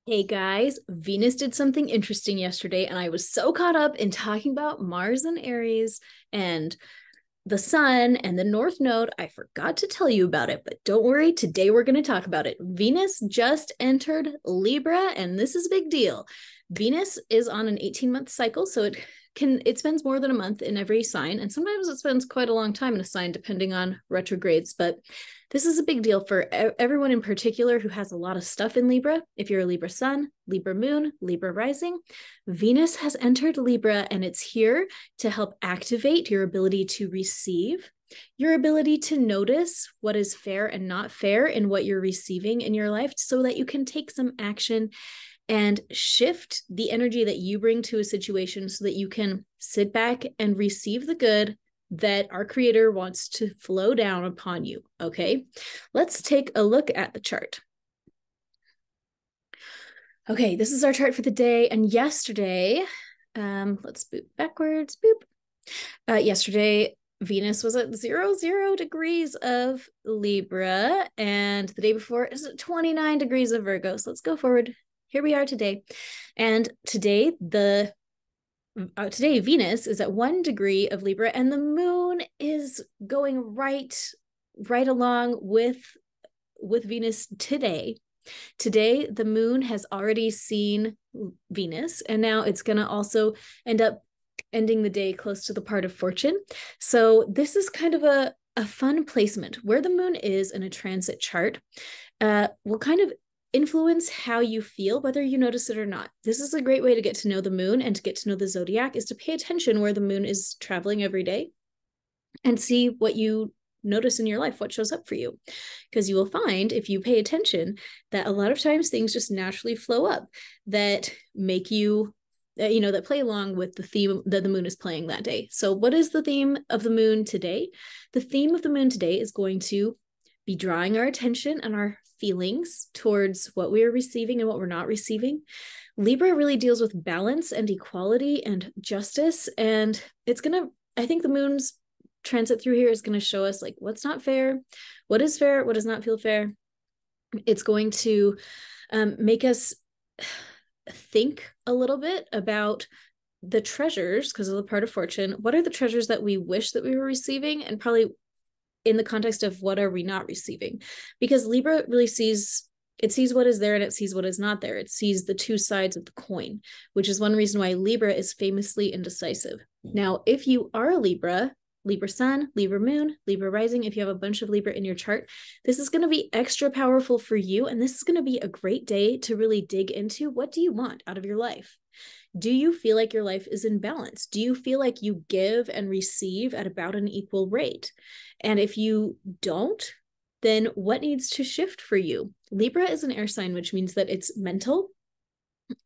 Hey guys, Venus did something interesting yesterday, and I was so caught up in talking about Mars and Aries and the sun and the North Node, I forgot to tell you about it, but don't worry, today we're going to talk about it. Venus just entered Libra, and this is a big deal. Venus is on an 18-month cycle, so it spends more than a month in every sign, and sometimes it spends quite a long time in a sign depending on retrogrades, but this is a big deal for everyone in particular who has a lot of stuff in Libra. If you're a Libra sun, Libra moon, Libra rising, Venus has entered Libra, and it's here to help activate your ability to receive, your ability to notice what is fair and not fair in what you're receiving in your life so that you can take some action and shift the energy that you bring to a situation so that you can sit back and receive the good that our creator wants to flow down upon you. Okay, let's take a look at the chart. Okay, this is our chart for the day. And yesterday, let's boop backwards, boop. Yesterday, Venus was at 0 degrees of Libra, and the day before is at 29 degrees of Virgo. So let's go forward. Here we are today. And today, today Venus is at 1 degree of Libra, and the moon is going right along with Venus today. Today, the moon has already seen Venus, and now it's going to also end up ending the day close to the part of fortune. So this is kind of a fun placement. Where the moon is in a transit chart will kind of influence how you feel, whether you notice it or not. This is a great way to get to know the moon and to get to know the zodiac, is to pay attention where the moon is traveling every day and see what you notice in your life, what shows up for you. Because you will find, if you pay attention, that a lot of times things just naturally flow up that make you that play along with the theme that the moon is playing that day. So what is the theme of the moon today? The theme of the moon today is going to be drawing our attention and our feelings towards what we are receiving and what we're not receiving. Libra really deals with balance and equality and justice. And I think the moon's transit through here is going to show us like what's not fair, what does not feel fair. It's going to make us think a little bit about the treasures, because of the part of fortune. What are the treasures that we wish that we were receiving, and probably in the context of what are we not receiving? Because Libra really sees what is there and it sees what is not there. It sees the two sides of the coin, which is one reason why Libra is famously indecisive. Now, if you are a Libra sun, Libra moon, Libra rising, if you have a bunch of Libra in your chart, this is going to be extra powerful for you. And this is going to be a great day to really dig into, what do you want out of your life? Do you feel like your life is in balance? Do you feel like you give and receive at about an equal rate? And if you don't, then what needs to shift for you? Libra is an air sign, which means that it's mental.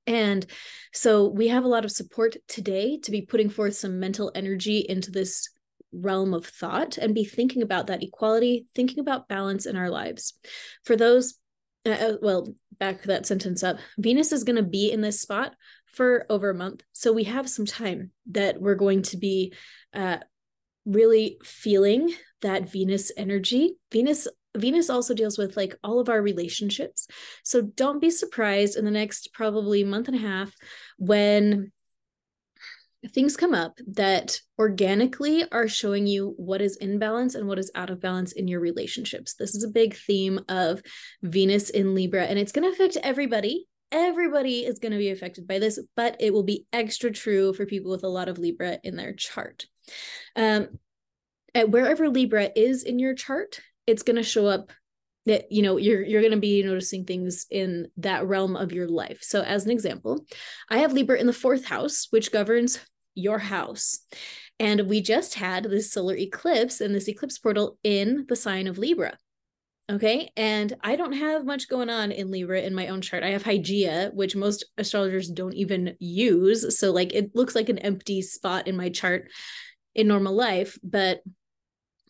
And so we have a lot of support today to be putting forth some mental energy into this realm of thought and be thinking about that equality, thinking about balance in our lives. For those, back that sentence up, Venus is going to be in this spot for over a month. So we have some time that we're going to be really feeling that Venus energy. Venus also deals with like all of our relationships. So don't be surprised in the next probably month and a half when things come up that organically are showing you what is in balance and what is out of balance in your relationships. This is a big theme of Venus in Libra, and it's going to affect everybody. Everybody is going to be affected by this, but it will be extra true for people with a lot of Libra in their chart. At wherever Libra is in your chart, it's going to show up that, you're going to be noticing things in that realm of your life. So as an example, I have Libra in the 4th house, which governs your house. And we just had this solar eclipse and this eclipse portal in the sign of Libra. Okay. And I don't have much going on in Libra in my own chart. I have Hygeia, which most astrologers don't even use. So like it looks like an empty spot in my chart in normal life. But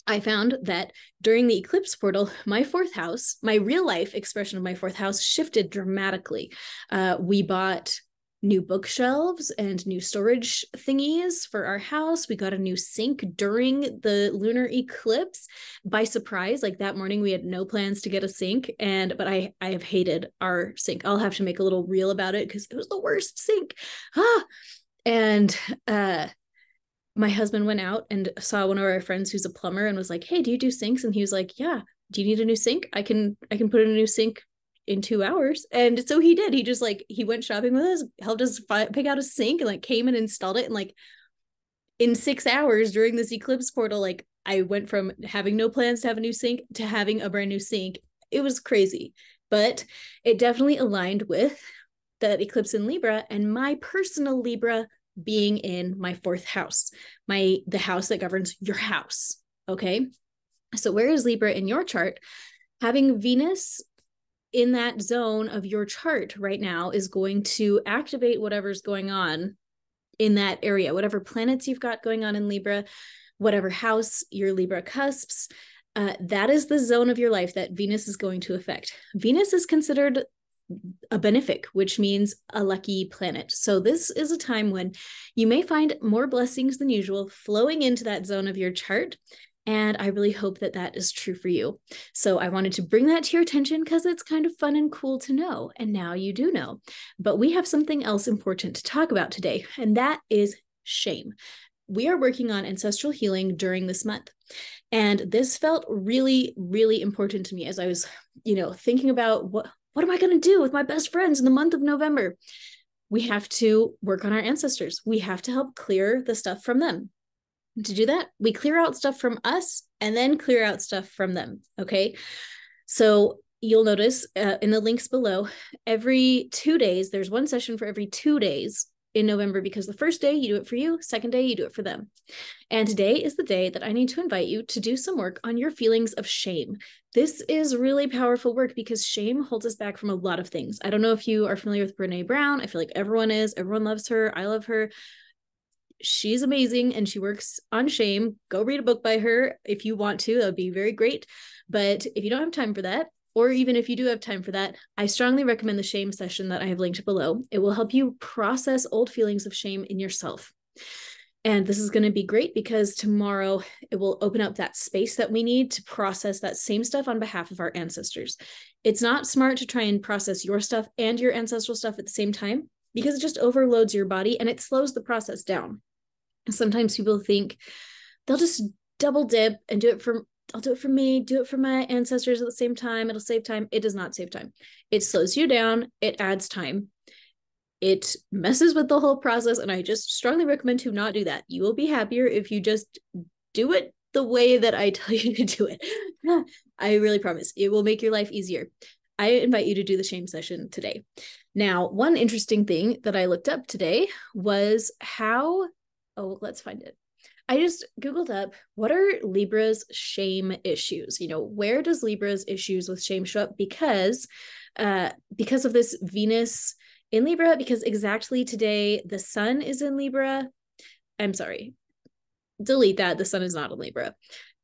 I found that during the eclipse portal, my 4th house, my real life expression of my 4th house shifted dramatically. We bought new bookshelves and new storage thingies for our house. We got a new sink during the lunar eclipse by surprise. Like that morning, we had no plans to get a sink, but I have hated our sink. I'll have to make a little reel about it because it was the worst sink. And my husband went out and saw one of our friends who's a plumber and was like, "Hey, do you do sinks?" And he was like, "Yeah. Do you need a new sink? I can put in a new sink in 2 hours." And so he did. He went shopping with us, helped us pick out a sink, and like came and installed it. And like in 6 hours during this eclipse portal, like I went from having no plans to have a new sink to having a brand new sink. It was crazy, but it definitely aligned with that eclipse in Libra and my personal Libra being in my 4th house, the house that governs your house. Okay. So where is Libra in your chart? Having Venus in that zone of your chart right now is going to activate whatever's going on in that area, whatever planets you've got going on in Libra, whatever house your Libra cusps, that is the zone of your life that Venus is going to affect. Venus is considered a benefic, which means a lucky planet. So this is a time when you may find more blessings than usual flowing into that zone of your chart. And I really hope that that is true for you. So I wanted to bring that to your attention because it's kind of fun and cool to know. And now you do know. But we have something else important to talk about today, and that is shame. We are working on ancestral healing during this month. And this felt really, really important to me as I was, thinking about what am I going to do with my best friends in the month of November? We have to work on our ancestors. We have to help clear the stuff from them. To do that, we clear out stuff from us and then clear out stuff from them. Okay. So you'll notice in the links below, every 2 days, there's one session for every 2 days in November, because the first day you do it for you, second day you do it for them. And today is the day that I need to invite you to do some work on your feelings of shame. This is really powerful work because shame holds us back from a lot of things. I don't know if you are familiar with Brené Brown. I feel like everyone is. Everyone loves her. I love her. She's amazing and she works on shame. Go read a book by her if you want to. That would be very great. But if you don't have time for that, or even if you do have time for that, I strongly recommend the shame session that I have linked below. It will help you process old feelings of shame in yourself. And this is going to be great because tomorrow it will open up that space that we need to process that same stuff on behalf of our ancestors. It's not smart to try and process your stuff and your ancestral stuff at the same time because it just overloads your body and it slows the process down. Sometimes people think they'll just double dip and I'll do it for me, do it for my ancestors at the same time. It'll save time. It does not save time. It slows you down. It adds time. It messes with the whole process. And I just strongly recommend to not do that. You will be happier if you just do it the way that I tell you to do it. I really promise it will make your life easier. I invite you to do the shame session today. Now, one interesting thing that I looked up today was let's find it. I just Googled up, what are Libra's shame issues? Where does Libra's issues with shame show up? Because of this Venus in Libra, because exactly today the sun is in Libra. I'm sorry, delete that. The sun is not in Libra.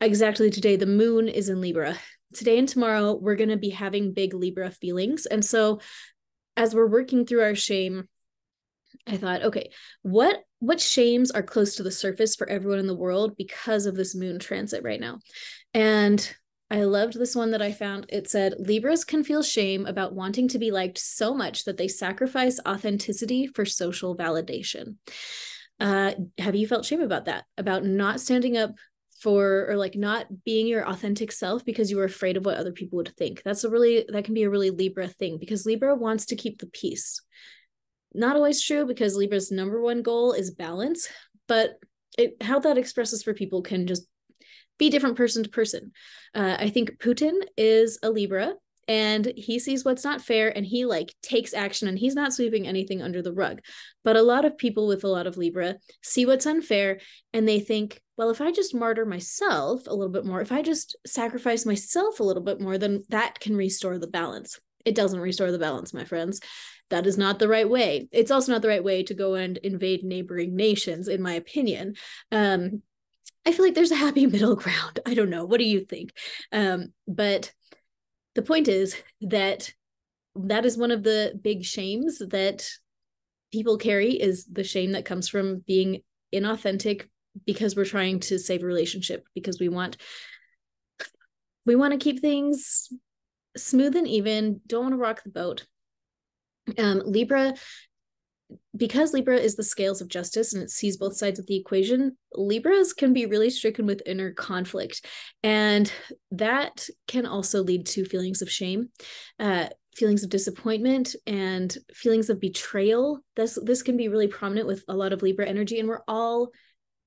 Exactly today the moon is in Libra. Today and tomorrow we're going to be having big Libra feelings. And so as we're working through our shame, I thought, okay, what shames are close to the surface for everyone in the world because of this moon transit right now? And I loved this one that I found. It said, Libras can feel shame about wanting to be liked so much that they sacrifice authenticity for social validation. Have you felt shame about that? About not standing up for, or like not being your authentic self because you were afraid of what other people would think? That can be a really Libra thing, because Libra wants to keep the peace. Not always true, because Libra's number one goal is balance, but how that expresses for people can just be different person to person. I think Putin is a Libra and he sees what's not fair and he takes action, and he's not sweeping anything under the rug. But a lot of people with a lot of Libra see what's unfair and they think, well, if I just martyr myself a little bit more, if I just sacrifice myself a little bit more, then that can restore the balance. It doesn't restore the balance, my friends. That is not the right way. It's also not the right way to go and invade neighboring nations, in my opinion. I feel like there's a happy middle ground. I don't know. What do you think? But the point is that is one of the big shames that people carry is the shame that comes from being inauthentic because we're trying to save a relationship, because we want to keep things smooth and even, don't want to rock the boat. Libra, because Libra is the scales of justice and it sees both sides of the equation, Libras can be really stricken with inner conflict. And that can also lead to feelings of shame, feelings of disappointment, and feelings of betrayal. This can be really prominent with a lot of Libra energy, and we're all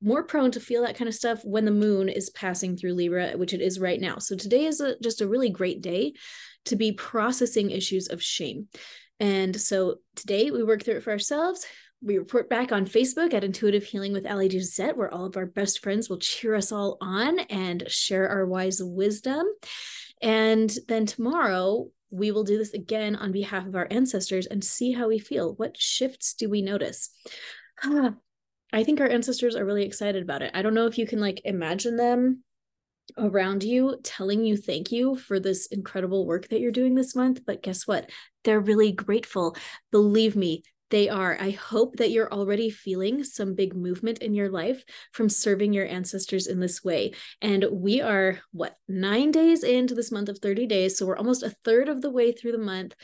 more prone to feel that kind of stuff when the moon is passing through Libra, which it is right now. So today is just a really great day to be processing issues of shame. And so today we work through it for ourselves. We report back on Facebook at Intuitive Healing with Ali Gisette, where all of our best friends will cheer us all on and share our wise wisdom. And then tomorrow we will do this again on behalf of our ancestors and see how we feel. What shifts do we notice? I think our ancestors are really excited about it. I don't know if you can like imagine them around you telling you thank you for this incredible work that you're doing this month, but guess what? They're really grateful. Believe me, they are. I hope that you're already feeling some big movement in your life from serving your ancestors in this way. And we are, 9 days into this month of 30 days. So we're almost a third of the way through the month.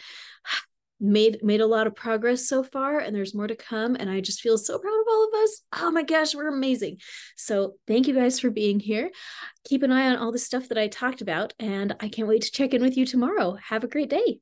Made a lot of progress so far, and there's more to come, and I just feel so proud of all of us. Oh my gosh, we're amazing. So thank you guys for being here. Keep an eye on all the stuff that I talked about, and I can't wait to check in with you tomorrow. Have a great day.